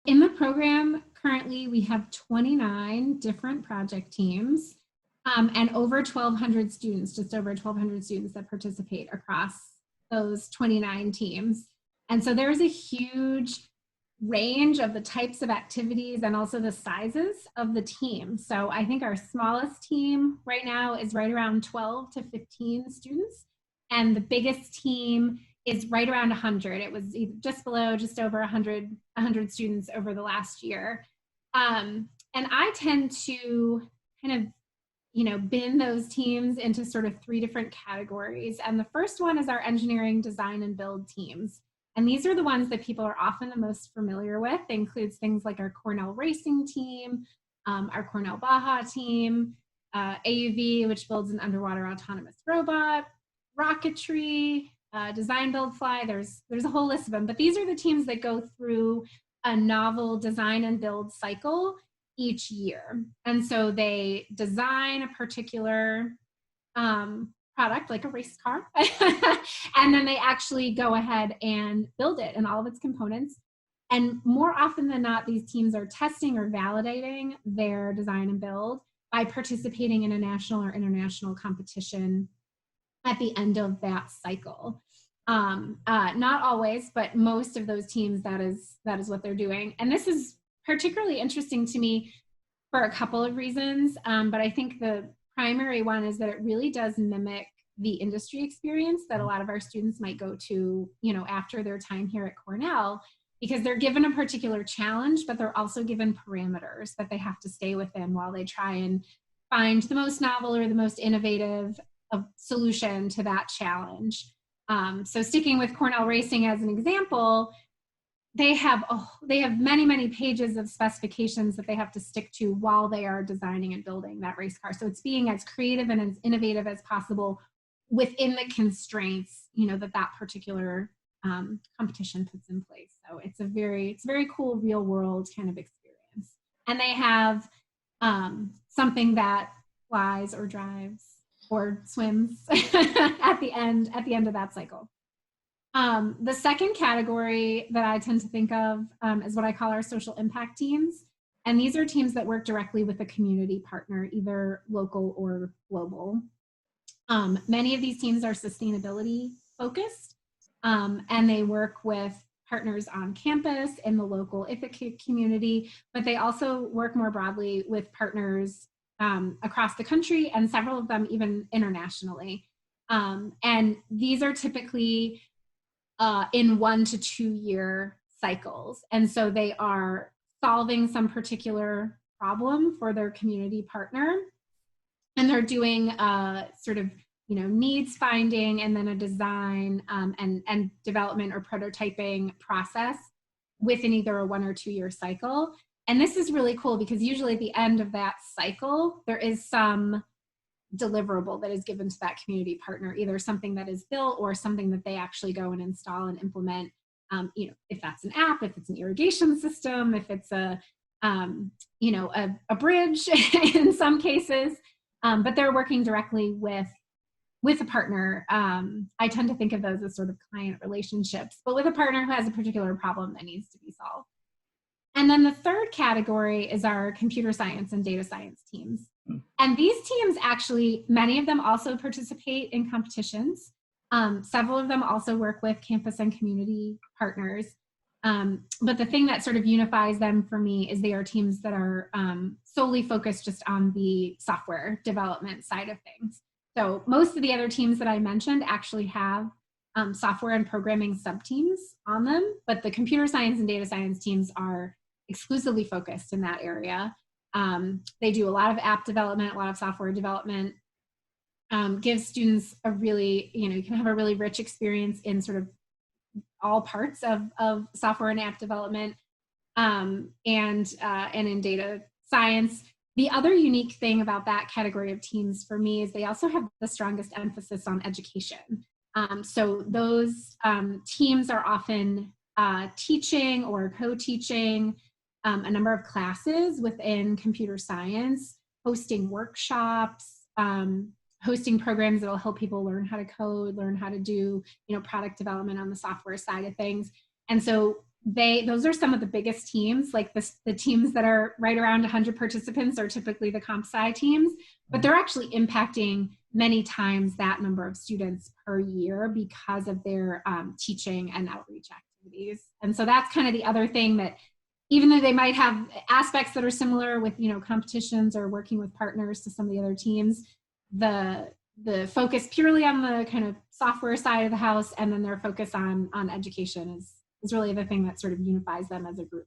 In the program, currently we have 29 different project teams and over 1,200 students, just over 1,200 students that participate across those 29 teams. And so there's a huge range of the types of activities and also the sizes of the team. So I think our smallest team right now is right around 12 to 15 students. And the biggest team is right around 100. It was just below, just over 100 students over the last year. And I tend to kind of, bin those teams into sort of 3 different categories. And the first one is our engineering, design, and build teams. And these are the ones that people are often the most familiar with. It includes things like our Cornell racing team, our Cornell Baja team, AUV, which builds an underwater autonomous robot, rocketry, design, build, fly. There's a whole list of them, but these are the teams that go through a novel design and build cycle each year. And so they design a particular product, like a race car, and then they actually go ahead and build it and all of its components. And more often than not, these teams are testing or validating their design and build by participating in a national or international competition at the end of that cycle. Not always, but most of those teams, that is what they're doing. And this is particularly interesting to me for a couple of reasons, but I think the primary one is that it really does mimic the industry experience that a lot of our students might go to, after their time here at Cornell, because they're given a particular challenge, but they're also given parameters that they have to stay within while they try and find the most novel or the most innovative solution to that challenge. So sticking with Cornell Racing as an example, they have many, many pages of specifications that they have to stick to while they are designing and building that race car. So it's being as creative and as innovative as possible within the constraints, that particular competition puts in place. So it's a very cool real world kind of experience. And they have something that flies or drives or swims at the end of that cycle. The second category that I tend to think of is what I call our social impact teams. And these are teams that work directly with a community partner, either local or global. Many of these teams are sustainability focused, and they work with partners on campus in the local Ithaca community, but they also work more broadly with partners across the country, and several of them even internationally. And these are typically in 1 to 2 year cycles. And so they are solving some particular problem for their community partner. And they're doing sort of, needs finding and then a design and development or prototyping process within either a 1 or 2 year cycle. And this is really cool because usually at the end of that cycle, there is some deliverable that is given to that community partner, either something that is built or something that they actually go and install and implement. If that's an app, if it's an irrigation system, if it's a bridge in some cases, but they're working directly with a partner. I tend to think of those as sort of client relationships, but with a partner who has a particular problem that needs to be solved. And then the third category is our computer science and data science teams. And these teams actually, many of them also participate in competitions. Several of them also work with campus and community partners. But the thing that sort of unifies them for me is they are teams that are solely focused just on the software development side of things. So most of the other teams that I mentioned actually have software and programming sub-teams on them, but the computer science and data science teams are exclusively focused in that area. They do a lot of app development, a lot of software development, gives students a really, you can have a really rich experience in sort of all parts of software and app development and in data science. The other unique thing about that category of teams for me is they also have the strongest emphasis on education. So those teams are often teaching or co-teaching a number of classes within computer science, hosting workshops, hosting programs that will help people learn how to code, learn how to do, product development on the software side of things. And so those are some of the biggest teams. Like the teams that are right around 100 participants are typically the comp sci teams, but they're actually impacting many times that number of students per year because of their teaching and outreach activities. And so that's kind of the other thing, that even though they might have aspects that are similar with, competitions or working with partners to some of the other teams, the focus purely on the kind of software side of the house, and then their focus on education is really the thing that sort of unifies them as a group.